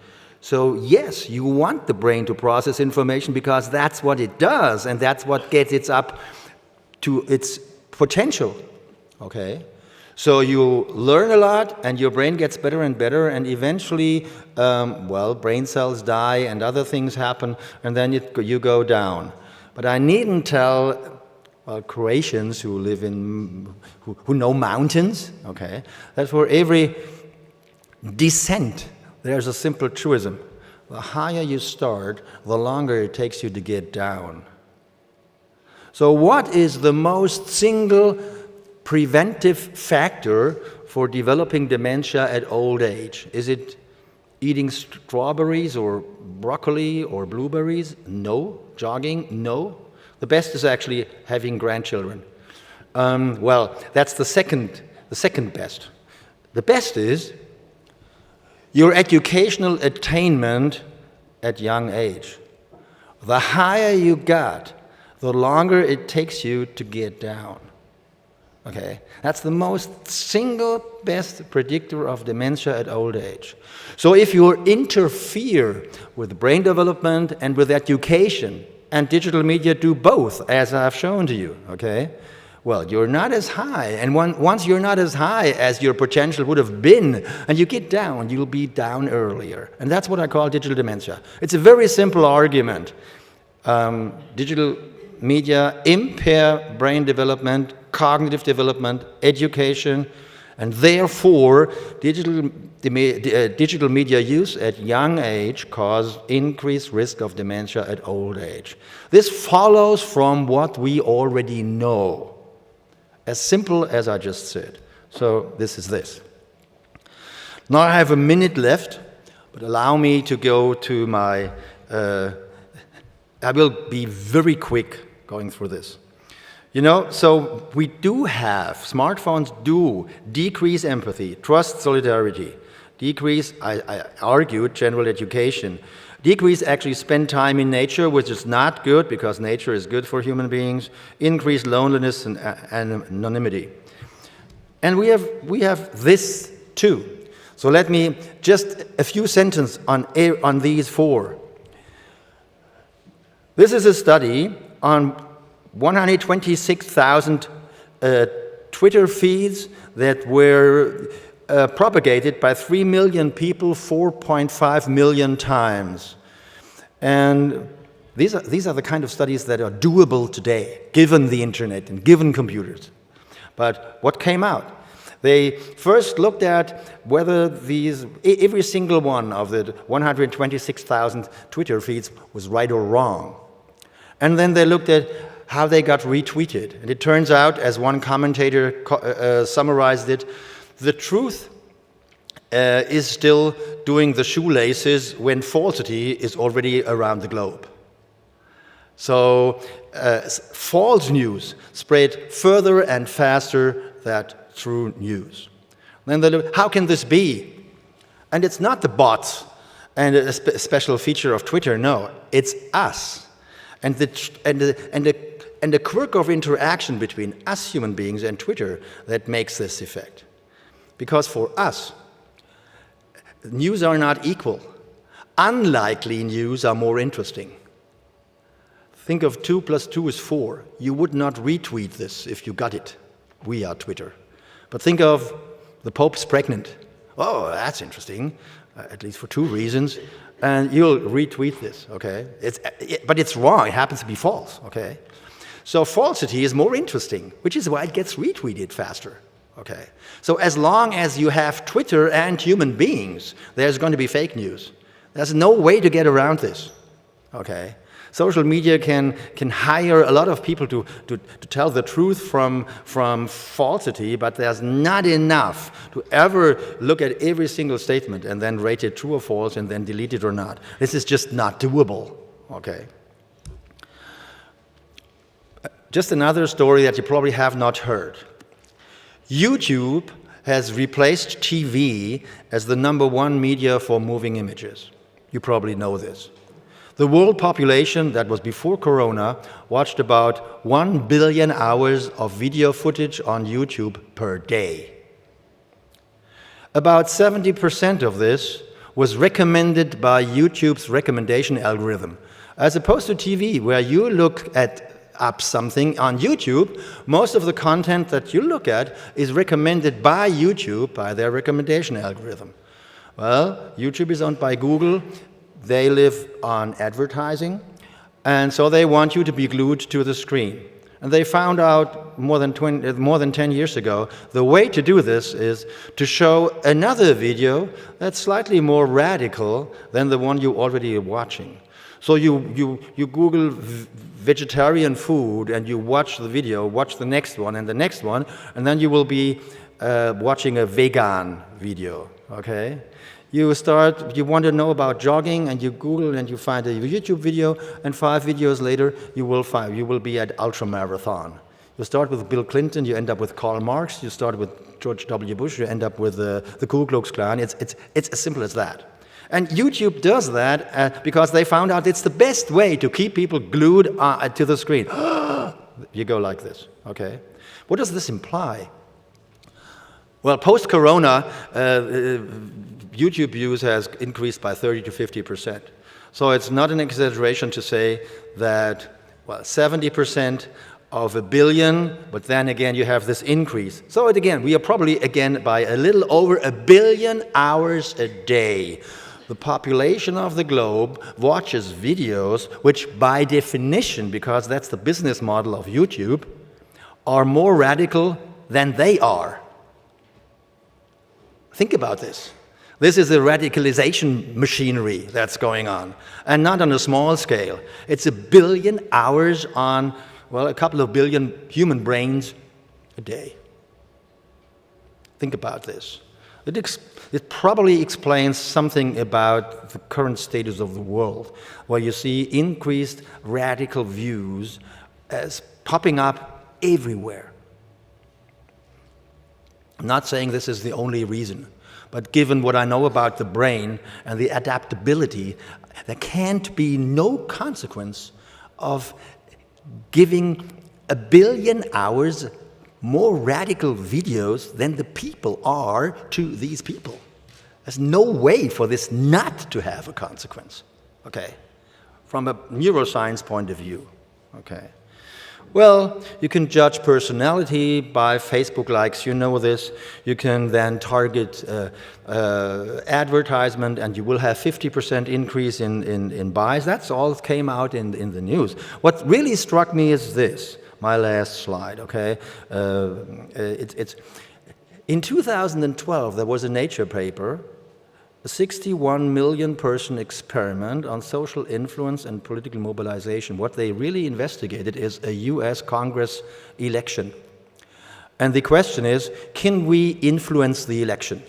So yes, you want the brain to process information because that's what it does, and that's what gets it up to its potential, okay? So you learn a lot, and your brain gets better and better, and eventually, brain cells die, and other things happen, and then you go down. But I needn't tell Croatians who live who know mountains, okay, that for every descent, there's a simple truism. The higher you start, the longer it takes you to get down. So what is the most single preventive factor for developing dementia at old age? Is it eating strawberries or broccoli or blueberries? No. Jogging? No. The best is actually having grandchildren. That's the second best. The best is your educational attainment at young age. The higher you got, the longer it takes you to get down. Okay, that's the most single best predictor of dementia at old age. So if you interfere with brain development and with education, and digital media do both, as I've shown to you, okay, well, you're not as high. And once you're not as high as your potential would have been, and you get down, you'll be down earlier. And that's what I call digital dementia. It's a very simple argument. Digital media impair brain development, cognitive development, education, and therefore digital media use at young age cause increased risk of dementia at old age. This follows from what we already know, as simple as I just said. So this is this. Now I have a minute left, but allow me to go to my, I will be very quick going through this. You know, so we do have, smartphones do decrease empathy, trust, solidarity, decrease, I argued, general education, decrease actually spend time in nature, which is not good because nature is good for human beings, increase loneliness and anonymity. And we have this too. So let me, just a few sentences on these four. This is a study on 126,000 Twitter feeds that were propagated by 3 million people 4.5 million times. And these are the kind of studies that are doable today, given the internet and given computers. But what came out? They first looked at whether every single one of the 126,000 Twitter feeds was right or wrong. And then they looked at how they got retweeted. And it turns out, as one commentator summarized it, the truth is still doing the shoelaces when falsity is already around the globe. So false news spread further and faster than true news. Then they look, how can this be? And it's not the bots and a special feature of Twitter, no, it's us. And the and the quirk of interaction between us human beings and Twitter that makes this effect. Because for us, news are not equal. Unlikely news are more interesting. Think of 2 + 2 is 4. You would not retweet this if you got it via Twitter. But think of the Pope's pregnant. Oh, that's interesting, at least for 2 reasons. And you'll retweet this, okay? But it's wrong. It happens to be false, okay? So falsity is more interesting, which is why it gets retweeted faster, okay? So as long as you have Twitter and human beings, there's going to be fake news. There's no way to get around this, okay? Social media can hire a lot of people to tell the truth from falsity, but there's not enough to ever look at every single statement and then rate it true or false and then delete it or not. This is just not doable, okay? Just another story that you probably have not heard. YouTube has replaced TV as the #1 media for moving images. You probably know this. The world population that was before Corona watched about 1 billion hours of video footage on YouTube per day. About 70% of this was recommended by YouTube's recommendation algorithm. As opposed to TV, where you look up something on YouTube, most of the content that you look at is recommended by YouTube, by their recommendation algorithm. Well, YouTube is owned by Google. They live on advertising, and so they want you to be glued to the screen. And they found out more than 10 years ago, the way to do this is to show another video that's slightly more radical than the one you already are watching. So you Google vegetarian food, and you watch the video, watch the next one and the next one, and then you will be watching a vegan video, okay? You want to know about jogging, and you Google and you find a YouTube video, and 5 videos later you will be at ultramarathon. You start with Bill Clinton, you end up with Karl Marx. You start with George W. Bush, you end up with the Ku Klux Klan. It's as simple as that. And YouTube does that because they found out it's the best way to keep people glued to the screen. You go like this, okay? What does this imply? Well, post-corona, YouTube views has increased by 30 to 50%. So it's not an exaggeration to say that, well, 70% of 1 billion, but then again you have this increase. So we are probably again by a little over 1 billion hours a day. The population of the globe watches videos which by definition, because that's the business model of YouTube, are more radical than they are. Think about this. This is a radicalization machinery that's going on, and not on a small scale. It's 1 billion hours on, well, a couple of billion human brains a day. Think about this. It probably explains something about the current status of the world, where you see increased radical views as popping up everywhere. I'm not saying this is the only reason. But given what I know about the brain and the adaptability, there can't be no consequence of giving 1 billion hours more radical videos than the people are to these people. There's no way for this not to have a consequence, okay, from a neuroscience point of view, okay. Well, you can judge personality by Facebook likes, you know this. You can then target advertisement, and you will have 50% increase in buys. That's all that came out in the news. What really struck me is this, my last slide, okay? In 2012, there was a Nature paper, a 61 million person experiment on social influence and political mobilization. What they really investigated is a US Congress election. And the question is, can we influence the election?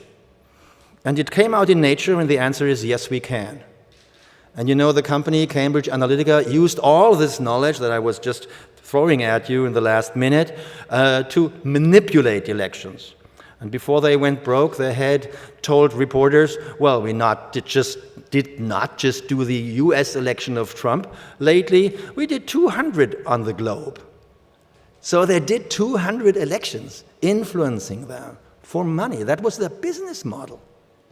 And it came out in Nature, and the answer is yes, we can. And you know, the company Cambridge Analytica used all this knowledge that I was just throwing at you in the last minute to manipulate elections. And before they went broke, they had told reporters, well, we did not just do the US election of Trump. Lately, we did 200 on the globe. So they did 200 elections, influencing them for money. That was their business model.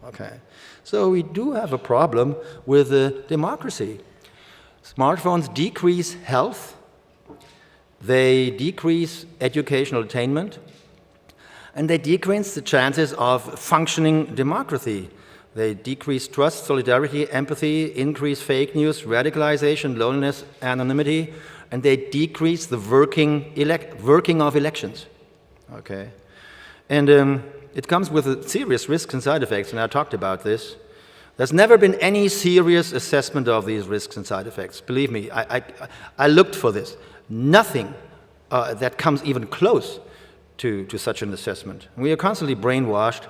Okay. So we do have a problem with democracy. Smartphones decrease health, they decrease educational attainment, and they decrease the chances of functioning democracy. They decrease trust, solidarity, empathy, increase fake news, radicalization, loneliness, anonymity, and they decrease the working of elections. Okay, and it comes with serious risks and side effects, and I talked about this. There's never been any serious assessment of these risks and side effects. Believe me, I looked for this. Nothing that comes even close to such an assessment. We are constantly brainwashed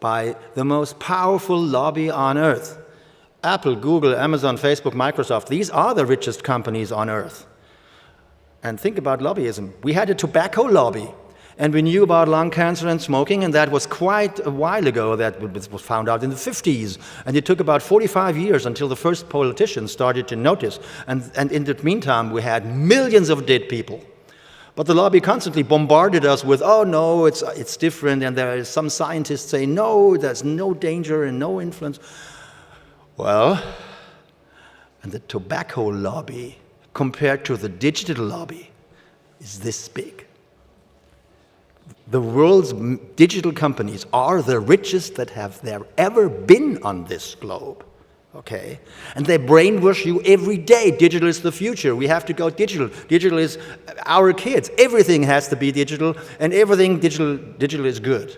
by the most powerful lobby on earth. Apple, Google, Amazon, Facebook, Microsoft, these are the richest companies on earth. And think about lobbyism. We had a tobacco lobby, and we knew about lung cancer and smoking, and that was quite a while ago. That was found out in the 50s. And it took about 45 years until the first politicians started to notice. And in the meantime, we had millions of dead people. But the lobby constantly bombarded us with, oh no, it's different, and there are some scientists say, no, there's no danger and no influence. Well, and the tobacco lobby, compared to the digital lobby, is this big. The world's digital companies are the richest that have there ever been on this globe. Okay, and they brainwash you every day. Digital is the future. We have to go digital. Digital is our kids. Everything has to be digital, and everything digital is good.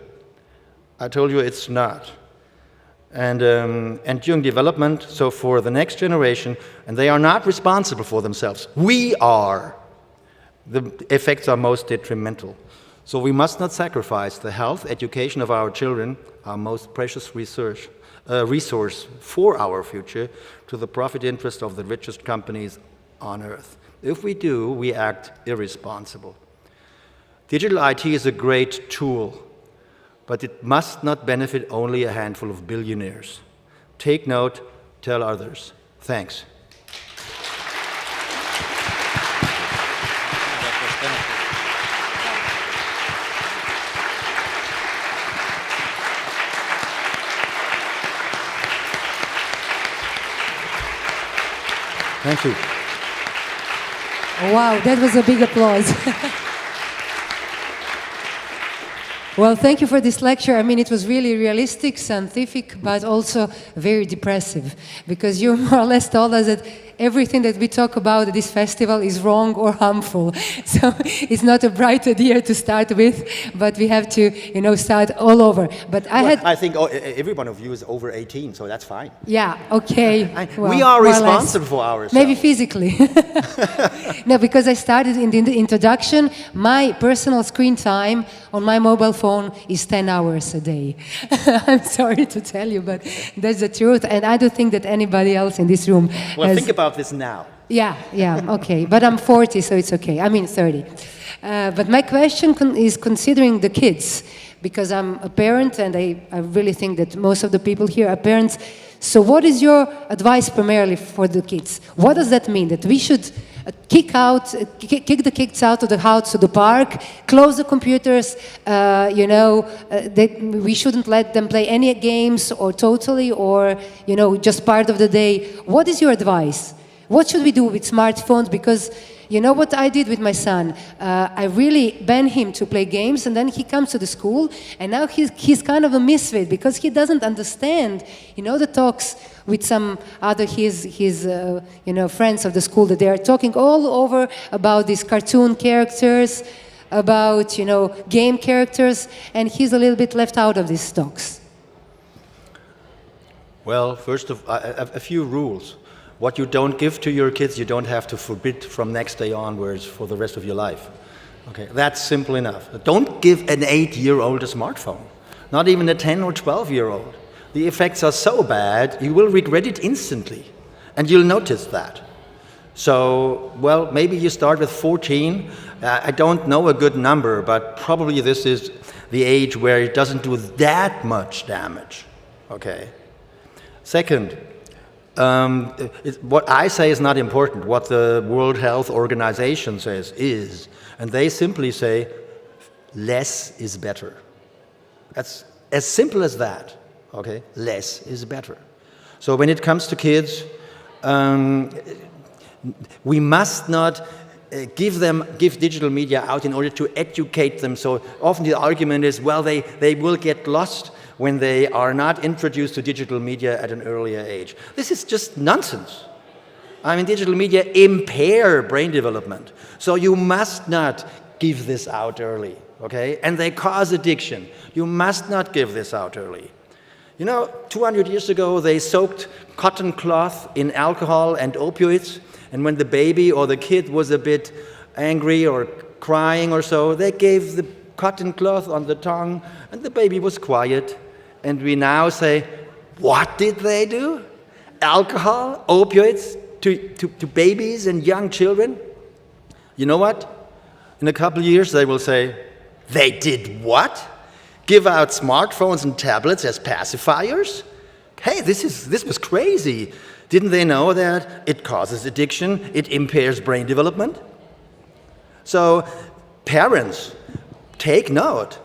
I told you it's not. And during development, so for the next generation, and they are not responsible for themselves. We are. The effects are most detrimental. So we must not sacrifice the health, education of our children, our most precious resource for our future, to the profit interest of the richest companies on earth. If we do, we act irresponsible. Digital IT is a great tool, but it must not benefit only a handful of billionaires. Take note, tell others. Thanks. Thank you. Wow, that was a big applause. Well, thank you for this lecture. I mean, it was really realistic, scientific, but also very depressive, because you more or less told us that everything that we talk about at this festival is wrong or harmful. So it's not a bright idea to start with, but we have to, start all over. But I think every one of you is over 18, so that's fine. Yeah, okay. We are responsible for ourselves. Maybe physically. No, because I started in the introduction, my personal screen time on my mobile phone is 10 hours a day. I'm sorry to tell you, but that's the truth. And I don't think that anybody else in this room think about this now. Yeah, okay. But I'm 40, so it's okay. I mean 30. But my question is considering the kids, because I'm a parent, and I really think that most of the people here are parents. So what is your advice primarily for the kids? What does that mean? That we should kick the kids out of the house to the park, close the computers, we shouldn't let them play any games or totally, or, just part of the day. What is your advice? What should we do with smartphones? Because you know what I did with my son? I really banned him to play games, and then he comes to the school, and now he's kind of a misfit because he doesn't understand, the talks with some other his friends of the school, that they are talking all over about these cartoon characters, about game characters, and he's a little bit left out of these talks. Well, first of a few rules. What you don't give to your kids, you don't have to forbid from next day onwards for the rest of your life. Okay, that's simple enough. Don't give an 8-year-old a smartphone, not even a 10 or 12-year-old. The effects are so bad, you will regret it instantly, and you'll notice that. So, well, maybe you start with 14. I don't know a good number, but probably this is the age where it doesn't do that much damage. Okay. Second, What I say is not important. What the World Health Organization says is. And they simply say, less is better. That's as simple as that, okay? Less is better. So when it comes to kids, we must not give digital media out in order to educate them. So often the argument is, well, they will get lost when they are not introduced to digital media at an earlier age. This is just nonsense. I mean, digital media impair brain development. So you must not give this out early, okay? And they cause addiction. You must not give this out early. You know, 200 years ago, they soaked cotton cloth in alcohol and opioids, and when the baby or the kid was a bit angry or crying or so, they gave the cotton cloth on the tongue, and the baby was quiet. And we now say, what did they do? Alcohol, opioids to babies and young children? You know what? In a couple of years, they will say, they did what? Give out smartphones and tablets as pacifiers? Hey, this was crazy. Didn't they know that it causes addiction, it impairs brain development? So, parents, take note.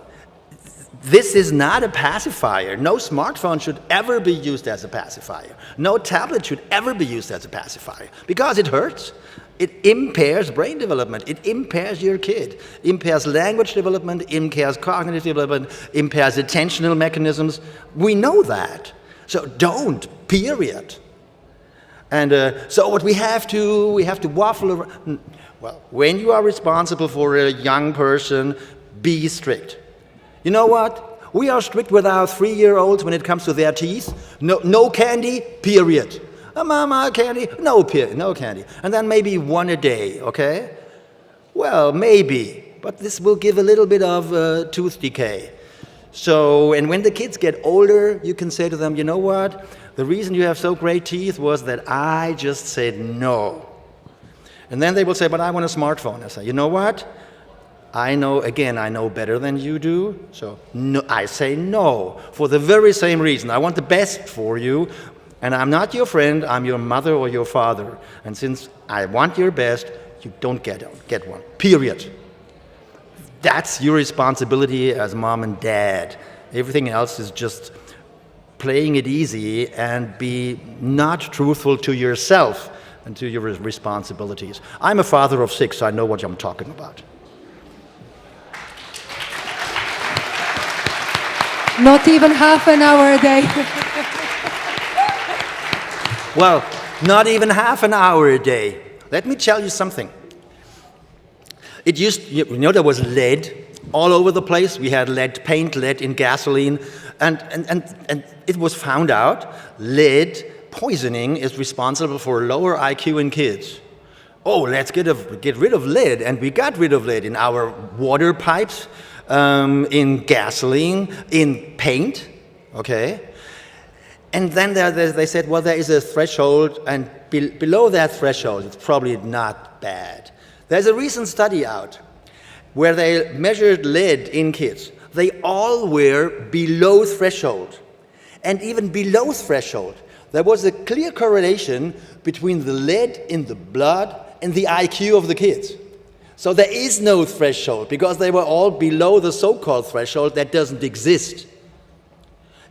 This is not a pacifier. No smartphone should ever be used as a pacifier. No tablet should ever be used as a pacifier because it hurts. It impairs brain development. It impairs your kid. Impairs language development, impairs cognitive development, impairs attentional mechanisms. We know that. So don't, period. And so what we have to waffle around. Well, when you are responsible for a young person, be strict. You know what? We are strict with our 3-year-olds when it comes to their teeth. No candy, period. Mama, candy? No candy. And then maybe one a day, okay? Well, maybe, but this will give a little bit of tooth decay. So, and when the kids get older, you can say to them, you know what? The reason you have so great teeth was that I just said no. And then they will say, but I want a smartphone. I say, you know what? I know better than you do, so no, I say no, for the very same reason. I want the best for you, and I'm not your friend, I'm your mother or your father. And since I want your best, you don't get one, period. That's your responsibility as mom and dad. Everything else is just playing it easy and be not truthful to yourself and to your responsibilities. I'm a father of 6, so I know what I'm talking about. Not even half an hour a day. Well, not even half an hour a day. Let me tell you something. There was lead all over the place. We had lead paint, lead in gasoline, and it was found out lead poisoning is responsible for lower IQ in kids. Oh, let's get rid of lead, and we got rid of lead in our water pipes, in gasoline, in paint, okay? And then they said, well, there is a threshold, and below that threshold, it's probably not bad. There's a recent study out where they measured lead in kids. They all were below threshold. And even below threshold, there was a clear correlation between the lead in the blood and the IQ of the kids. So there is no threshold because they were all below the so-called threshold that doesn't exist.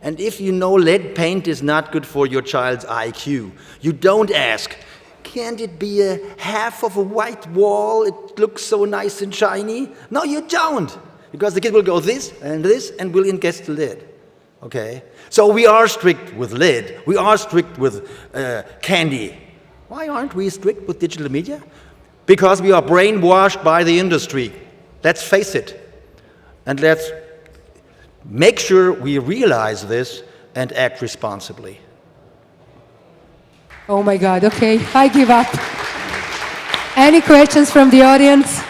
And if you know lead paint is not good for your child's IQ, you don't ask, can't it be a half of a white wall? It looks so nice and shiny. No, you don't, because the kid will go this and will ingest the lead. Okay? So we are strict with lead. We are strict with candy. Why aren't we strict with digital media? Because we are brainwashed by the industry. Let's face it. And let's make sure we realize this and act responsibly. Oh my God, okay, I give up. Any questions from the audience?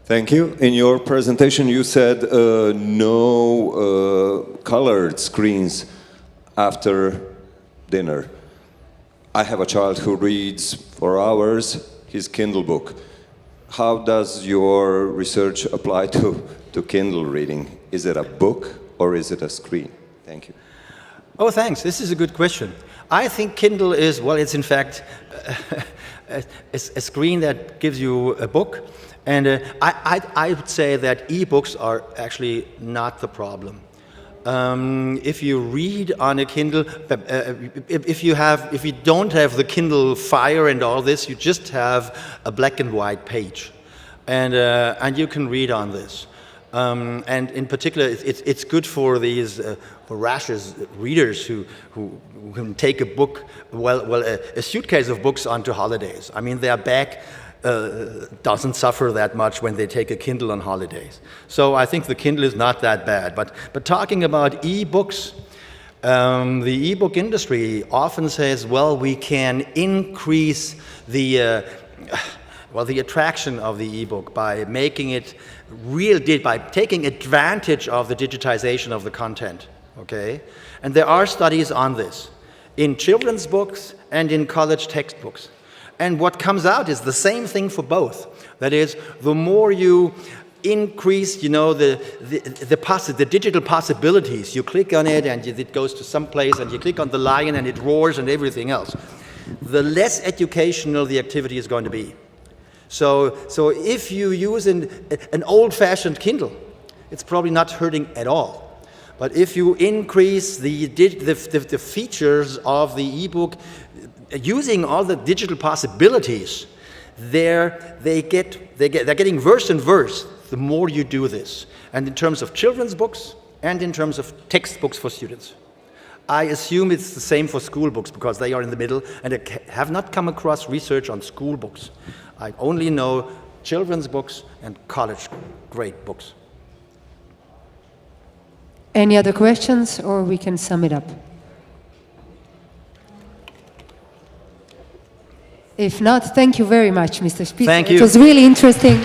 Thank you. In your presentation, you said no colored screens after dinner. I have a child who reads for hours his Kindle book. how does your research apply to Kindle reading? Is it a book or is it a screen? Thank you. Oh, thanks. This is a good question. I think Kindle is, well, it's in fact a screen that gives you a book. And I would say that e-books are actually not the problem. If you read on a Kindle, if you don't have the Kindle Fire and all this, you just have a black and white page, and you can read on this. And in particular, it's good for these voracious readers who can take a book, a suitcase of books onto holidays. I mean, their bag doesn't suffer that much when they take a Kindle on holidays. So I think the Kindle is not that bad. But talking about e-books, the e-book industry often says, well, we can increase the attraction of the e-book by making it by taking advantage of the digitization of the content, okay? And there are studies on this in children's books and in college textbooks. And what comes out is the same thing for both. That is, the more you increase, the digital possibilities, you click on it and it goes to some place, and you click on the lion and it roars and everything else, the less educational the activity is going to be. So if you use an old-fashioned Kindle, it's probably not hurting at all. But if you increase the features of the ebook, using all the digital possibilities, they're getting worse and worse the more you do this. And in terms of children's books and in terms of textbooks for students. I assume it's the same for school books because they are in the middle, and I have not come across research on school books. I only know children's books and college grade books. Any other questions, or we can sum it up? If not, thank you very much, Mr. Spitzer. Thank you. It was really interesting.